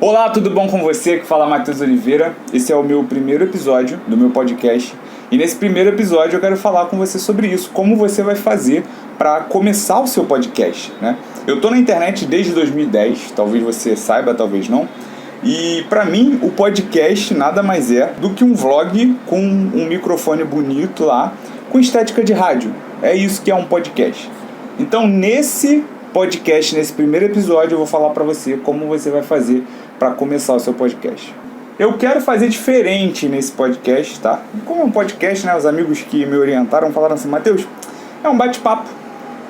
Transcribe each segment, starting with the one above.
Olá, tudo bom com você? Que fala Matheus Oliveira. Esse é o meu primeiro episódio do meu podcast. E nesse primeiro episódio eu quero falar com você sobre isso. Como você vai fazer para começar o seu podcast, né? Eu tô na internet desde 2010, talvez você saiba, talvez não. E para mim o podcast nada mais é do que um vlog com um microfone bonito lá, com estética de rádio. É isso que é um podcast. Então nesse podcast, nesse primeiro episódio, eu vou falar para você como você vai fazer para começar o seu podcast. Eu quero fazer diferente nesse podcast, tá? Como é um podcast, né? Os amigos que me orientaram falaram assim: Matheus, é um bate-papo.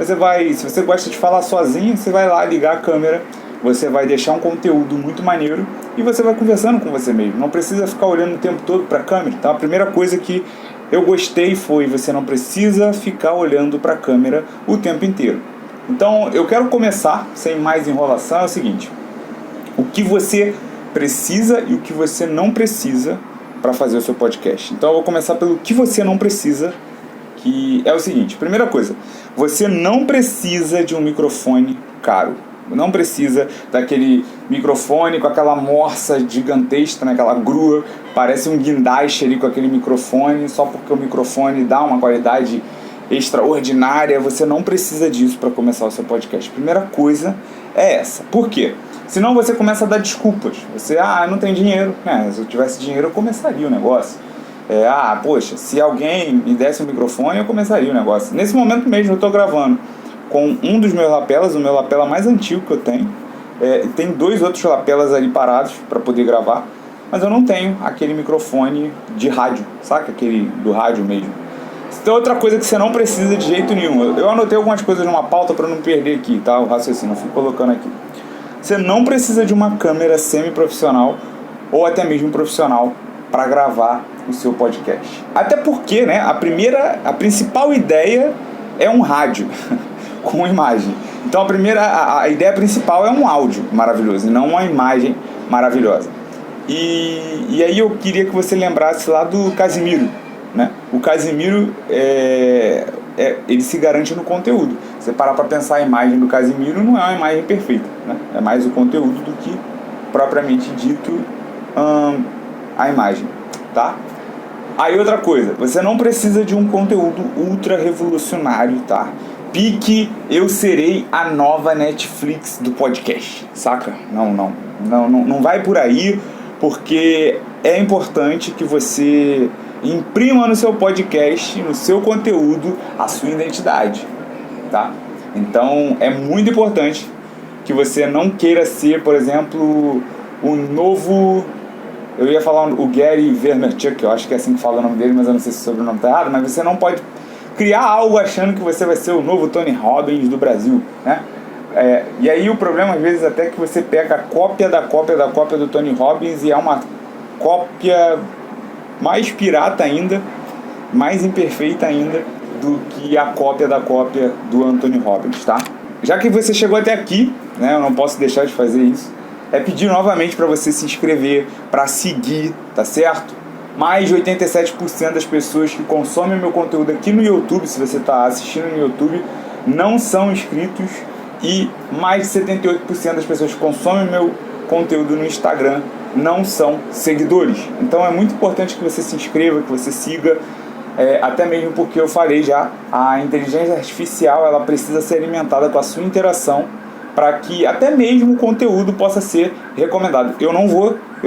Se você gosta de falar sozinho, você vai lá ligar a câmera, você vai deixar um conteúdo muito maneiro e você vai conversando com você mesmo. Não precisa ficar olhando o tempo todo para a câmera, tá? A primeira coisa que eu gostei foi: você não precisa ficar olhando para a câmera o tempo inteiro. Então, eu quero começar, sem mais enrolação, é o seguinte: o que você precisa e o que você não precisa para fazer o seu podcast. Então, eu vou começar pelo que você não precisa, que é o seguinte: primeira coisa, você não precisa de um microfone caro. Não precisa daquele microfone com aquela morsa gigantesca, né? Aquela grua, parece um guindaste ali com aquele microfone, só porque o microfone dá uma qualidade extraordinária. Você não precisa disso para começar o seu podcast. Primeira coisa é essa. Por quê? Senão você começa a dar desculpas. Você, não tem dinheiro. Se eu tivesse dinheiro eu começaria o negócio. Poxa, se alguém me desse um microfone eu começaria o negócio. Nesse momento mesmo eu estou gravando com um dos meus lapelas, o meu lapela mais antigo que eu tenho. Tem dois outros lapelas ali parados para poder gravar, mas eu não tenho aquele microfone de rádio, saca? Aquele do rádio mesmo. Então, outra coisa que você não precisa de jeito nenhum. Eu anotei algumas coisas numa pauta para não perder aqui, tá? O raciocínio, eu fui colocando aqui. Você não precisa de uma câmera semi-profissional ou até mesmo profissional para gravar o seu podcast. Até porque, né, a principal ideia é um rádio com imagem. Então a ideia principal é um áudio maravilhoso e não uma imagem maravilhosa. E aí eu queria que você lembrasse lá do Casimiro, né? O Casimiro ele se garante no conteúdo. Você parar para pensar, a imagem do Casimiro não é uma imagem perfeita, né? É mais o conteúdo do que propriamente dito a imagem, tá? Aí outra coisa, você não precisa de um conteúdo ultra revolucionário, tá? Pique, eu serei a nova Netflix do podcast, saca? Não vai por aí, porque é importante que você imprima no seu podcast, no seu conteúdo, a sua identidade, tá? Então é muito importante que você não queira ser, por exemplo, o novo... Eu ia falar o Gary Vaynerchuk, eu acho que é assim que fala o nome dele, mas eu não sei se o sobrenome está errado, mas você não pode criar algo achando que você vai ser o novo Tony Robbins do Brasil, né? E aí o problema às vezes até é que você pega a cópia da cópia da cópia do Tony Robbins e é uma cópia mais pirata ainda, mais imperfeita ainda do que a cópia da cópia do Anthony Robbins, tá? Já que você chegou até aqui, né, eu não posso deixar de fazer isso, pedir novamente para você se inscrever, para seguir, tá certo? Mais de 87% das pessoas que consomem meu conteúdo aqui no YouTube, se você está assistindo no YouTube, não são inscritos, e mais de 78% das pessoas que consomem meu conteúdo no Instagram não são seguidores. Então é muito importante que você se inscreva, que você siga, até mesmo porque eu falei já, a inteligência artificial ela precisa ser alimentada com a sua interação para que até mesmo o conteúdo possa ser recomendado. Eu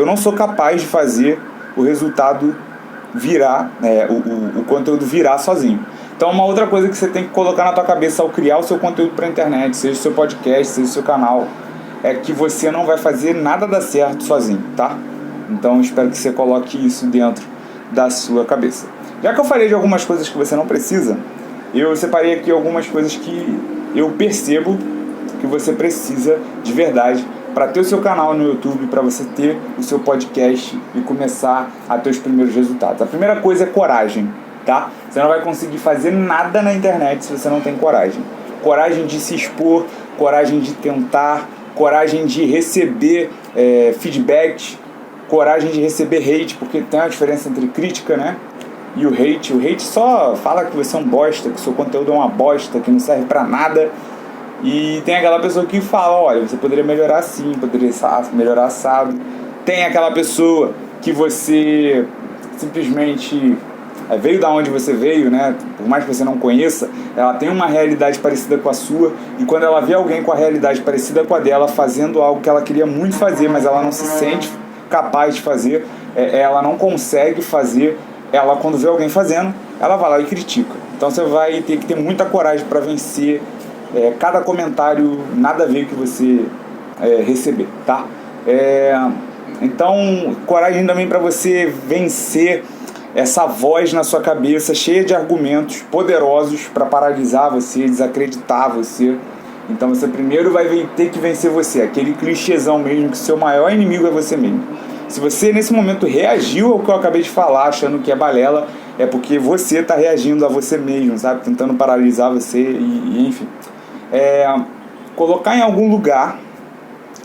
não sou capaz de fazer o resultado virar, o conteúdo virar sozinho. Então uma outra coisa que você tem que colocar na tua cabeça ao criar o seu conteúdo para a internet, seja o seu podcast, seja o seu canal, é que você não vai fazer nada dar certo sozinho, tá? Então espero que você coloque isso dentro da sua cabeça. Já que eu falei de algumas coisas que você não precisa, eu separei aqui algumas coisas que eu percebo que você precisa de verdade para ter o seu canal no YouTube, para você ter o seu podcast e começar a ter os primeiros resultados. A primeira coisa é coragem, tá? Você não vai conseguir fazer nada na internet se você não tem coragem. Coragem de se expor, coragem de tentar, coragem de receber feedback, coragem de receber hate, porque tem uma diferença entre crítica, né, e o hate. O hate só fala que você é um bosta, que o seu conteúdo é uma bosta, que não serve pra nada. E tem aquela pessoa que fala, olha, você poderia melhorar assim, poderia melhorar assado. Tem aquela pessoa que você simplesmente veio da onde você veio, né? Por mais que você não conheça, ela tem uma realidade parecida com a sua, e quando ela vê alguém com a realidade parecida com a dela fazendo algo que ela queria muito fazer, mas ela não se sente capaz de fazer, ela não consegue fazer, ela quando vê alguém fazendo, ela vai lá e critica. Então você vai ter que ter muita coragem para vencer cada comentário nada a ver que você receber, tá? Então, coragem também para você vencer essa voz na sua cabeça cheia de argumentos poderosos para paralisar você, desacreditar você. Então você primeiro vai ter que vencer você, aquele clichêzão mesmo, que seu maior inimigo é você mesmo. Se você nesse momento reagiu ao que eu acabei de falar, achando que é balela, é porque você está reagindo a você mesmo, sabe? Tentando paralisar você e enfim. Colocar em algum lugar,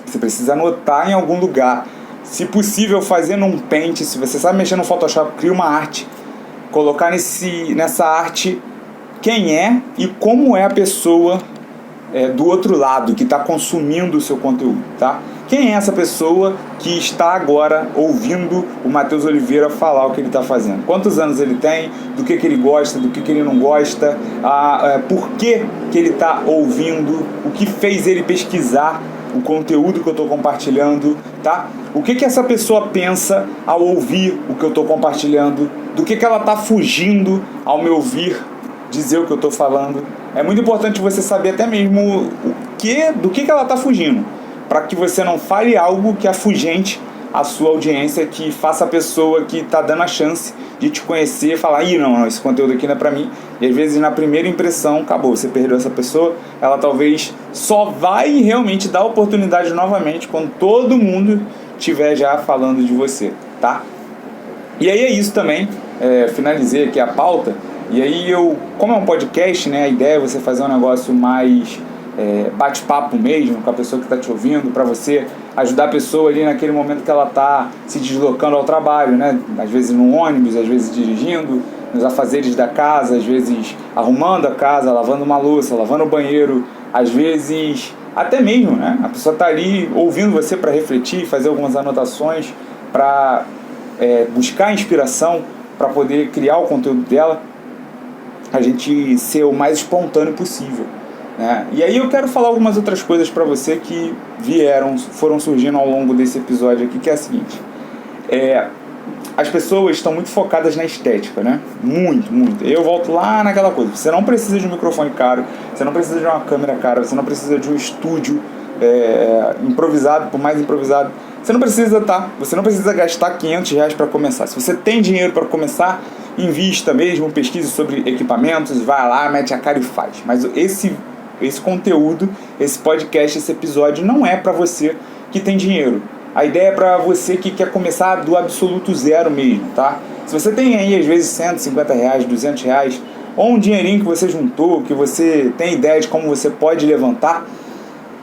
você precisa anotar em algum lugar. Se possível, fazer num Paint. Se você sabe mexer no Photoshop, cria uma arte. Colocar nessa arte quem é e como é a pessoa do outro lado, que está consumindo o seu conteúdo, tá? Quem é essa pessoa que está agora ouvindo o Matheus Oliveira falar o que ele está fazendo? Quantos anos ele tem? Do que ele gosta? Do que ele não gosta? Por que ele está ouvindo? O que fez ele pesquisar o conteúdo que eu estou compartilhando, tá? O que essa pessoa pensa ao ouvir o que eu estou compartilhando? Do que ela está fugindo ao me ouvir dizer o que eu estou falando? É muito importante você saber até mesmo do que ela está fugindo, para que você não fale algo que afugente a sua audiência, que faça a pessoa que está dando a chance de te conhecer falar, não, esse conteúdo aqui não é pra mim. E às vezes na primeira impressão, acabou, você perdeu essa pessoa. Ela talvez só vai realmente dar oportunidade novamente quando todo mundo estiver já falando de você, tá? E aí é isso também, finalizei aqui a pauta. E aí como é um podcast, né, a ideia é você fazer um negócio mais bate-papo mesmo com a pessoa que está te ouvindo, para você ajudar a pessoa ali naquele momento que ela está se deslocando ao trabalho, né? Às vezes no ônibus, às vezes dirigindo, nos afazeres da casa, às vezes arrumando a casa, lavando uma louça, lavando o banheiro, às vezes até mesmo, né? A pessoa está ali ouvindo você para refletir, fazer algumas anotações, para buscar inspiração para poder criar o conteúdo dela, a gente ser o mais espontâneo possível. E aí eu quero falar algumas outras coisas para você que foram surgindo ao longo desse episódio aqui, que é a seguinte: as pessoas estão muito focadas na estética, né? Muito. Eu volto lá naquela coisa: você não precisa de um microfone caro, você não precisa de uma câmera cara, você não precisa de um estúdio improvisado, por mais improvisado. Você não precisa gastar R$500 para começar. Se você tem dinheiro para começar, invista mesmo, pesquise sobre equipamentos, vai lá, mete a cara e faz. Mas esse conteúdo, esse podcast, esse episódio não é para você que tem dinheiro. A ideia é para você que quer começar do absoluto zero mesmo, tá? Se você tem aí às vezes R$150, R$200, ou um dinheirinho que você juntou, que você tem ideia de como você pode levantar,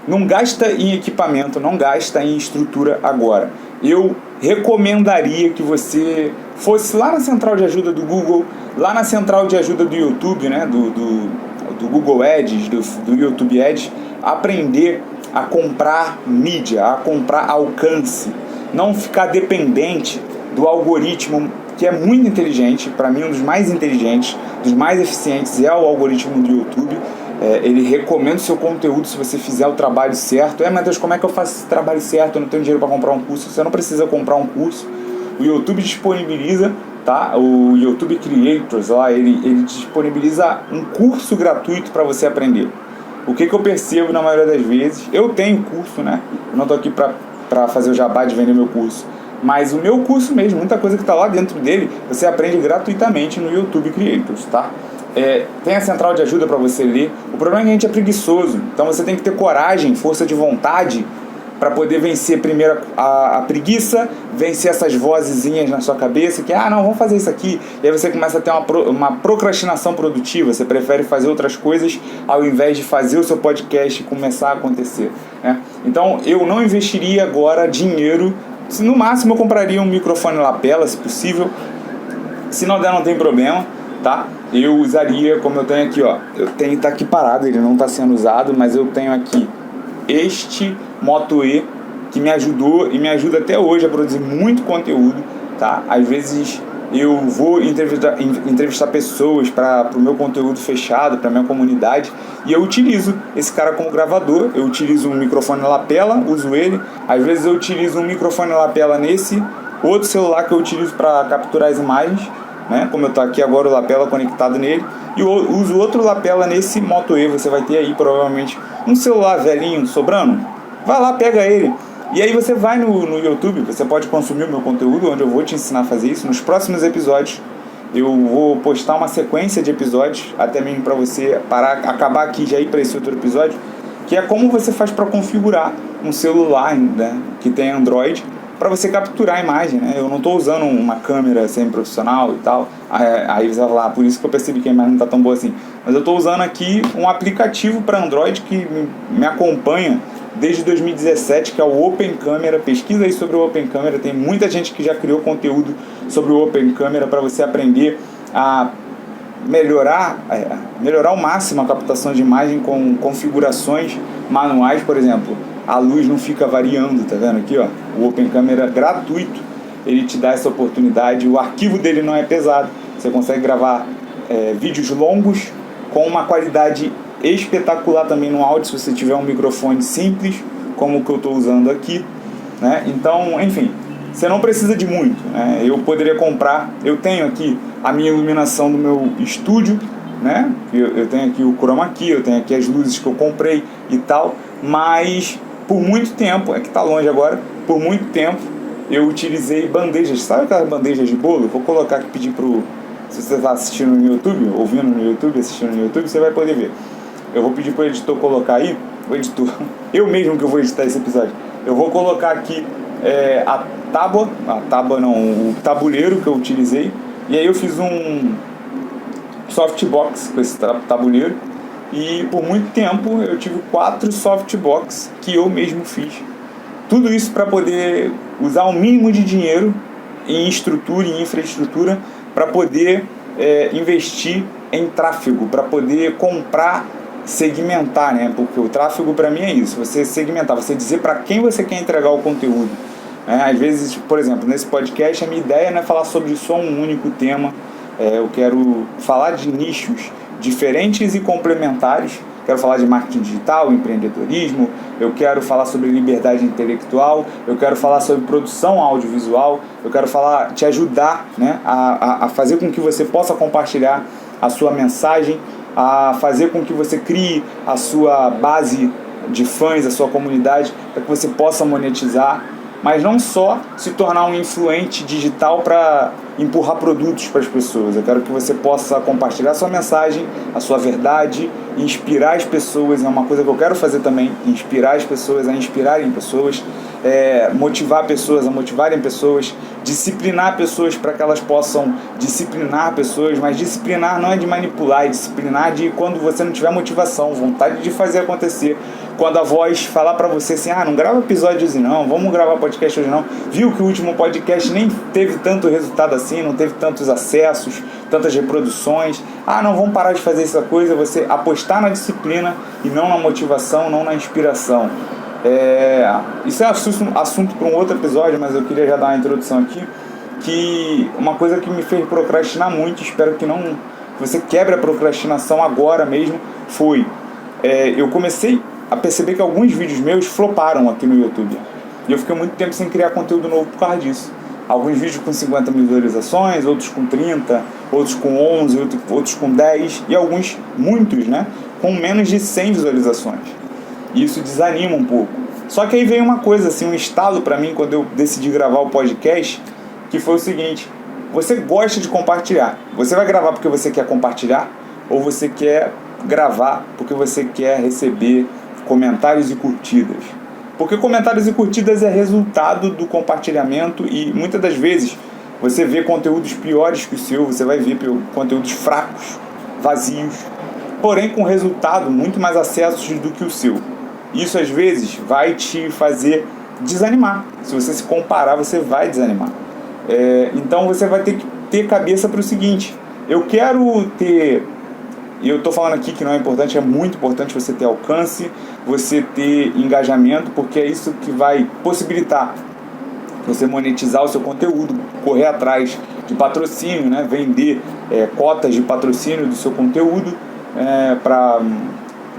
não gasta em equipamento, não gasta em estrutura agora. Eu recomendaria que você fosse lá na central de ajuda do Google, lá na central de ajuda do YouTube, né? do Google Ads, do YouTube Ads, aprender a comprar mídia, a comprar alcance, não ficar dependente do algoritmo, que é muito inteligente. Para mim, um dos mais inteligentes, dos mais eficientes é o algoritmo do YouTube. Ele recomenda o seu conteúdo se você fizer o trabalho certo. Meu Deus, como é que eu faço esse trabalho certo? Eu não tenho dinheiro para comprar um curso. Você não precisa comprar um curso. O YouTube disponibiliza, tá? O YouTube Creators lá, ele disponibiliza um curso gratuito para você aprender. O que eu percebo na maioria das vezes, eu tenho curso, né? Eu não estou aqui para fazer o jabá de vender meu curso, mas o meu curso mesmo, muita coisa que está lá dentro dele, você aprende gratuitamente no YouTube Creators, tá? Tem a central de ajuda para você ler. O problema é que a gente é preguiçoso, então você tem que ter coragem, força de vontade para poder vencer primeiro a preguiça, vencer essas vozezinhas na sua cabeça que, não, vamos fazer isso aqui. E aí você começa a ter uma procrastinação produtiva, você prefere fazer outras coisas ao invés de fazer o seu podcast começar a acontecer, né? Então eu não investiria agora dinheiro. No máximo eu compraria um microfone lapela, se possível. Se não der, não tem problema, tá? Eu usaria, como eu tenho aqui, ó, tá aqui parado, ele não está sendo usado, mas eu tenho aqui este Moto E, que me ajudou e me ajuda até hoje a produzir muito conteúdo, tá? Às vezes eu vou entrevistar pessoas para o meu conteúdo fechado, para minha comunidade, e eu utilizo esse cara como gravador. Eu utilizo um microfone lapela, uso ele. Às vezes eu utilizo um microfone lapela nesse outro celular que eu utilizo para capturar as imagens, né? Como eu estou aqui agora, o lapela conectado nele, e eu uso outro lapela nesse Moto E. Você vai ter aí provavelmente um celular velhinho sobrando, vai lá, pega ele. E aí você vai no YouTube, você pode consumir o meu conteúdo, onde eu vou te ensinar a fazer isso. Nos próximos episódios eu vou postar uma sequência de episódios, até mesmo para você acabar aqui já ir para esse outro episódio, que é como você faz para configurar um celular, né, que tem Android, para você capturar a imagem, né? Eu não estou usando uma câmera semi-profissional e tal, aí você vai falar, por isso que eu percebi que a imagem não está tão boa assim. Mas eu estou usando aqui um aplicativo para Android que me acompanha desde 2017, que é o Open Camera. Pesquisa aí sobre o Open Camera, tem muita gente que já criou conteúdo sobre o Open Camera para você aprender a melhorar ao máximo a captação de imagem com configurações manuais. Por exemplo, a luz não fica variando, tá vendo aqui, ó? O Open Camera gratuito, ele te dá essa oportunidade. O arquivo dele não é pesado, você consegue gravar vídeos longos com uma qualidade espetacular também no áudio, se você tiver um microfone simples, como o que eu estou usando aqui, né? Então, enfim, você não precisa de muito, né? Eu poderia comprar, eu tenho aqui a minha iluminação do meu estúdio, né? Eu tenho aqui o chroma key, eu tenho aqui as luzes que eu comprei e tal, mas por muito tempo, é que tá longe agora, por muito tempo eu utilizei bandejas, sabe aquelas bandejas de bolo? Vou colocar aqui, pedir se você está assistindo no YouTube, ouvindo no YouTube, assistindo no YouTube, você vai poder ver. Eu vou pedir para o editor colocar aí, o editor, eu mesmo que eu vou editar esse episódio, eu vou colocar aqui o tabuleiro que eu utilizei, e aí eu fiz um softbox com esse tabuleiro, e por muito tempo eu tive 4 softbox que eu mesmo fiz. Tudo isso para poder usar o mínimo de dinheiro em estrutura e infraestrutura para poder investir em tráfego, para poder comprar, segmentar, né? Porque o tráfego para mim é isso, você segmentar, você dizer para quem você quer entregar o conteúdo. Às vezes, por exemplo, nesse podcast a minha ideia não é falar sobre só um único tema, eu quero falar de nichos diferentes e complementares. Quero falar de marketing digital, empreendedorismo, eu quero falar sobre liberdade intelectual, eu quero falar sobre produção audiovisual, eu quero te ajudar, né, a fazer com que você possa compartilhar a sua mensagem, a fazer com que você crie a sua base de fãs, a sua comunidade, para que você possa monetizar, mas não só se tornar um influente digital para empurrar produtos para as pessoas. Eu quero que você possa compartilhar a sua mensagem, a sua verdade, inspirar as pessoas. É uma coisa que eu quero fazer também, inspirar as pessoas a inspirarem pessoas, motivar pessoas a motivarem pessoas, disciplinar pessoas para que elas possam disciplinar pessoas. Mas disciplinar não é de manipular, é disciplinar de quando você não tiver motivação, vontade de fazer acontecer. Quando a voz falar para você assim, não grava episódio hoje não, vamos gravar podcast hoje não, viu que o último podcast nem teve tanto resultado assim, não teve tantos acessos, tantas reproduções, não, vamos parar de fazer essa coisa. Você apostar na disciplina e não na motivação, não na inspiração. Isso é assunto para um outro episódio, mas eu queria já dar uma introdução aqui, que uma coisa que me fez procrastinar muito, espero que você quebre a procrastinação agora mesmo, foi eu comecei a perceber que alguns vídeos meus floparam aqui no YouTube, e eu fiquei muito tempo sem criar conteúdo novo por causa disso. Alguns vídeos com 50 mil visualizações, outros com 30, outros com 11, outros com 10, e muitos, né, com menos de 100 visualizações. E isso desanima um pouco. Só que aí veio uma coisa, assim, um estalo para mim quando eu decidi gravar o podcast, que foi o seguinte: você gosta de compartilhar. Você vai gravar porque você quer compartilhar, ou você quer gravar porque você quer receber comentários e curtidas? Porque comentários e curtidas é resultado do compartilhamento, e muitas das vezes você vê conteúdos piores que o seu, você vai ver conteúdos fracos, vazios, porém com resultado muito mais acessos do que o seu. Isso às vezes vai te fazer desanimar. Se você se comparar, você vai desanimar. Então você vai ter que ter cabeça para o seguinte: Eu quero ter, e eu estou falando aqui que não é importante, é muito importante você ter alcance, você ter engajamento, porque é isso que vai possibilitar você monetizar o seu conteúdo, correr atrás de patrocínio, né? Vender cotas de patrocínio do seu conteúdo,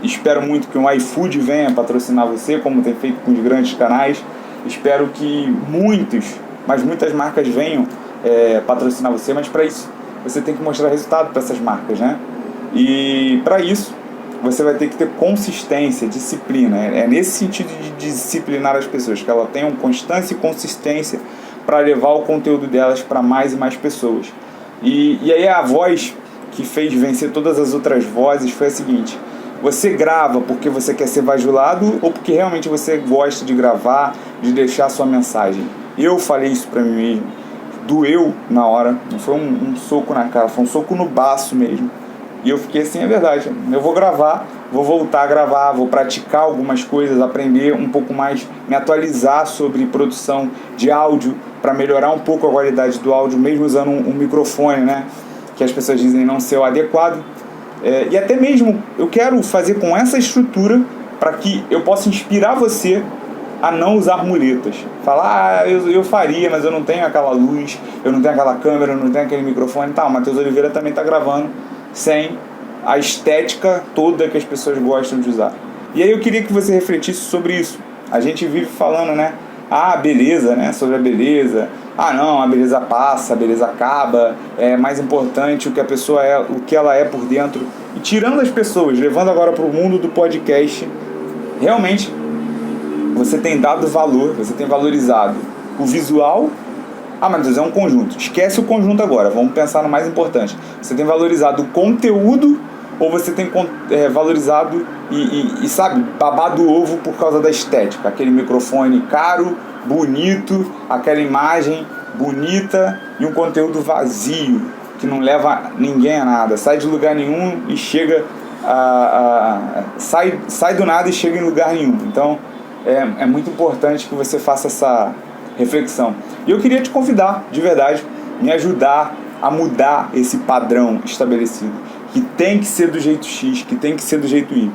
espero muito que um iFood venha patrocinar você, como tem feito com os grandes canais. Espero que muitas marcas venham patrocinar você, mas para isso você tem que mostrar resultado para essas marcas, né? E para isso você vai ter que ter consistência, disciplina. É nesse sentido de disciplinar as pessoas, que elas tenham constância e consistência para levar o conteúdo delas para mais e mais pessoas. E aí a voz que fez vencer todas as outras vozes foi a seguinte: você grava porque você quer ser bajulado ou porque realmente você gosta de gravar, de deixar a sua mensagem? Eu falei isso para mim mesmo, doeu na hora, não foi um soco na cara, foi um soco no baço mesmo. E eu fiquei assim, é verdade, eu vou gravar, vou voltar a gravar, vou praticar algumas coisas, aprender um pouco mais, me atualizar sobre produção de áudio, para melhorar um pouco a qualidade do áudio, mesmo usando um microfone, né, que as pessoas dizem não ser o adequado. E até mesmo eu quero fazer com essa estrutura para que eu possa inspirar você a não usar muletas. Falar, eu faria, mas eu não tenho aquela luz, eu não tenho aquela câmera, eu não tenho aquele microfone. Tá, o Matheus Oliveira também está gravando sem a estética toda que as pessoas gostam de usar. E aí eu queria que você refletisse sobre isso. A gente vive falando, né? Beleza, né? Sobre a beleza. Não, a beleza passa, a beleza acaba. É mais importante o que a pessoa é, o que ela é por dentro. E tirando as pessoas, levando agora para o mundo do podcast, realmente você tem dado valor, você tem valorizado o visual. Mas é um conjunto. Esquece o conjunto agora, vamos pensar no mais importante. Você tem valorizado o conteúdo ou você tem valorizado e sabe, babado o ovo por causa da estética? Aquele microfone caro, bonito, aquela imagem bonita e um conteúdo vazio, que não leva ninguém a nada. Sai de lugar nenhum e chega sai do nada e chega em lugar nenhum. Então é muito importante que você faça essa reflexão. E eu queria te convidar, de verdade, me ajudar a mudar esse padrão estabelecido, que tem que ser do jeito X, que tem que ser do jeito Y.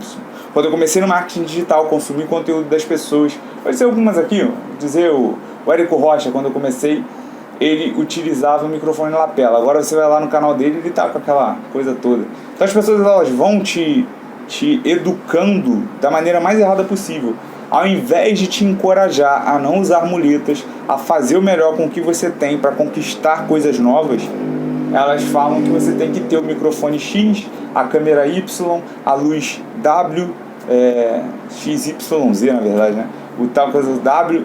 Quando eu comecei no marketing digital, consumir conteúdo das pessoas, vai ser algumas aqui, dizer o Érico Rocha, quando eu comecei, ele utilizava o microfone lapela. Agora você vai lá no canal dele e ele tá com aquela coisa toda. Então as pessoas, elas vão te educando da maneira mais errada possível. Ao invés de te encorajar a não usar muletas, a fazer o melhor com o que você tem para conquistar coisas novas, elas falam que você tem que ter o microfone X, a câmera Y, a luz W, XYZ na verdade, né? O tal coisa W,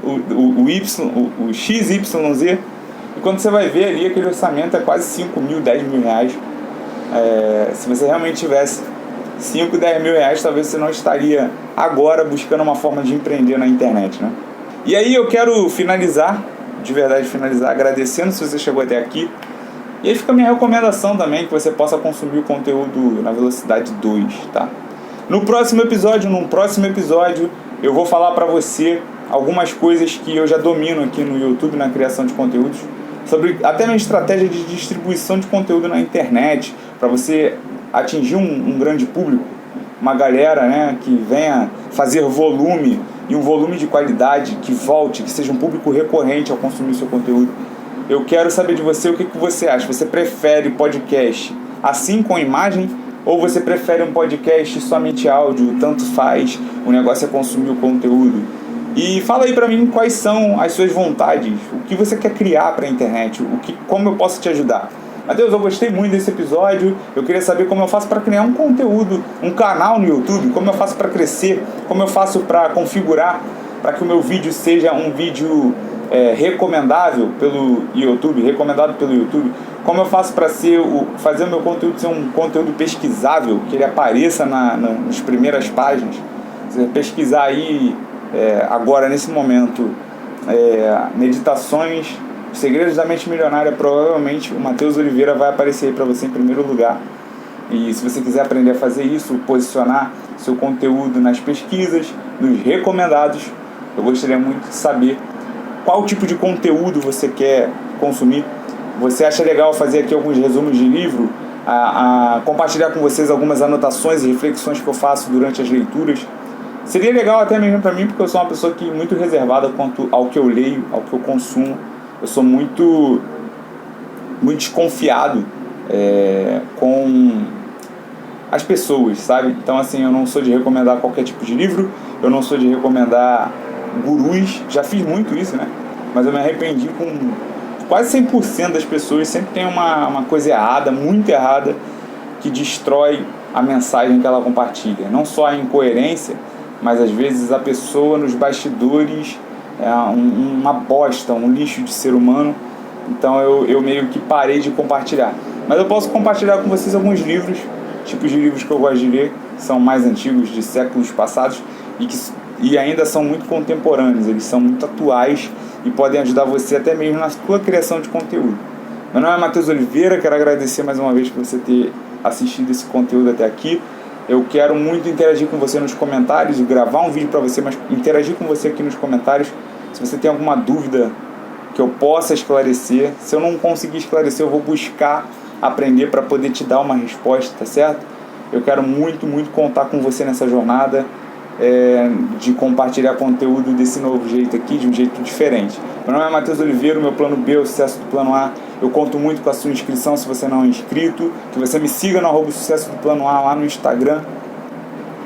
o Y, o XYZ. E quando você vai ver ali, aquele orçamento é quase 5 mil, 10 mil reais. Se você realmente tivesse 5, 10 mil reais, talvez você não estaria agora buscando uma forma de empreender na internet, né? E aí eu quero finalizar, de verdade finalizar, agradecendo se você chegou até aqui. E aí fica a minha recomendação também, que você possa consumir o conteúdo na velocidade 2, tá? Num próximo episódio, eu vou falar para você algumas coisas que eu já domino aqui no YouTube, na criação de conteúdos, sobre até uma estratégia de distribuição de conteúdo na internet, para você atingir um grande público, uma galera, né, que venha fazer volume, e um volume de qualidade, que volte, que seja um público recorrente ao consumir seu conteúdo. Eu quero saber de você o que você acha. Você prefere podcast assim com imagem, ou você prefere um podcast somente áudio? Tanto faz, o negócio é consumir o conteúdo. E fala aí pra mim quais são as suas vontades, o que você quer criar pra internet, como eu posso te ajudar. Matheus, eu gostei muito desse episódio, eu queria saber como eu faço para criar um conteúdo, um canal no YouTube, como eu faço para crescer, como eu faço para configurar, para que o meu vídeo seja um vídeo recomendável pelo YouTube, recomendado pelo YouTube, como eu faço para fazer o meu conteúdo ser um conteúdo pesquisável, que ele apareça nas primeiras páginas. Você pesquisar aí, agora nesse momento, meditações, segredos da mente milionária, provavelmente o Matheus Oliveira vai aparecer aí para você em primeiro lugar. E se você quiser aprender a fazer isso, posicionar seu conteúdo nas pesquisas, nos recomendados, eu gostaria muito de saber qual tipo de conteúdo você quer consumir. você acha legal fazer aqui alguns resumos de livro, a compartilhar com vocês algumas anotações e reflexões que eu faço durante as leituras. Seria legal até mesmo para mim, porque eu sou uma pessoa muito reservada quanto ao que eu leio, ao que eu consumo. Eu sou muito desconfiado com as pessoas, sabe? Então, assim, eu não sou de recomendar qualquer tipo de livro, eu não sou de recomendar gurus, já fiz muito isso, né? Mas eu me arrependi com quase 100% das pessoas. Sempre tem uma coisa errada, muito errada, que destrói a mensagem que ela compartilha. Não só a incoerência, mas às vezes a pessoa nos bastidores é uma bosta, um lixo de ser humano. Então eu meio que parei de compartilhar. Mas eu posso compartilhar com vocês alguns livros, tipos de livros que eu gosto de ler, que são mais antigos, de séculos passados, e ainda são muito contemporâneos. Eles são muito atuais e podem ajudar você até mesmo na sua criação de conteúdo. Meu nome é Matheus Oliveira, quero agradecer mais uma vez por você ter assistido esse conteúdo até aqui. Eu quero muito interagir com você nos comentários, gravar um vídeo para você, mas interagir com você aqui nos comentários. Se você tem alguma dúvida que eu possa esclarecer, se eu não conseguir esclarecer, eu vou buscar aprender para poder te dar uma resposta, tá certo? Eu quero muito contar com você nessa jornada de compartilhar conteúdo desse novo jeito aqui, de um jeito diferente. Meu nome é Matheus Oliveira, o meu plano B é o sucesso do plano A. Eu conto muito com a sua inscrição, se você não é inscrito, que você me siga no @sucesso do plano A lá no Instagram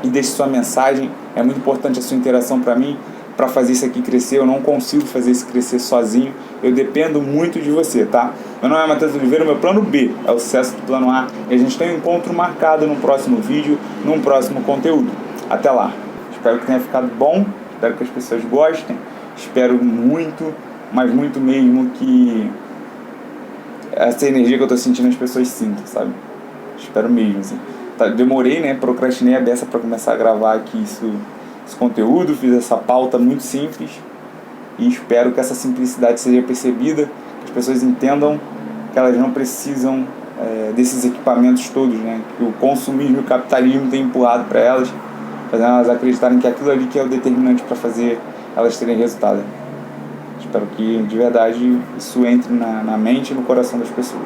e deixe sua mensagem. É muito importante a sua interação para mim, para fazer isso aqui crescer. Eu não consigo fazer isso crescer sozinho, eu dependo muito de você, tá? Meu nome é Matheus Oliveira, meu plano B é o sucesso do plano A, e a gente tem um encontro marcado no próximo vídeo, num próximo conteúdo. Até lá! Espero que tenha ficado bom, espero que as pessoas gostem, espero muito, mas muito mesmo que essa energia que eu tô sentindo as pessoas sintam, sabe? Espero mesmo, assim. Demorei, né? Procrastinei a beça para começar a gravar aqui esse conteúdo, fiz essa pauta muito simples e espero que essa simplicidade seja percebida, que as pessoas entendam que elas não precisam desses equipamentos todos, né? Que o consumismo e o capitalismo têm empurrado para elas, fazendo elas acreditarem que aquilo ali que é o determinante para fazer elas terem resultado. Espero que de verdade isso entre na mente e no coração das pessoas.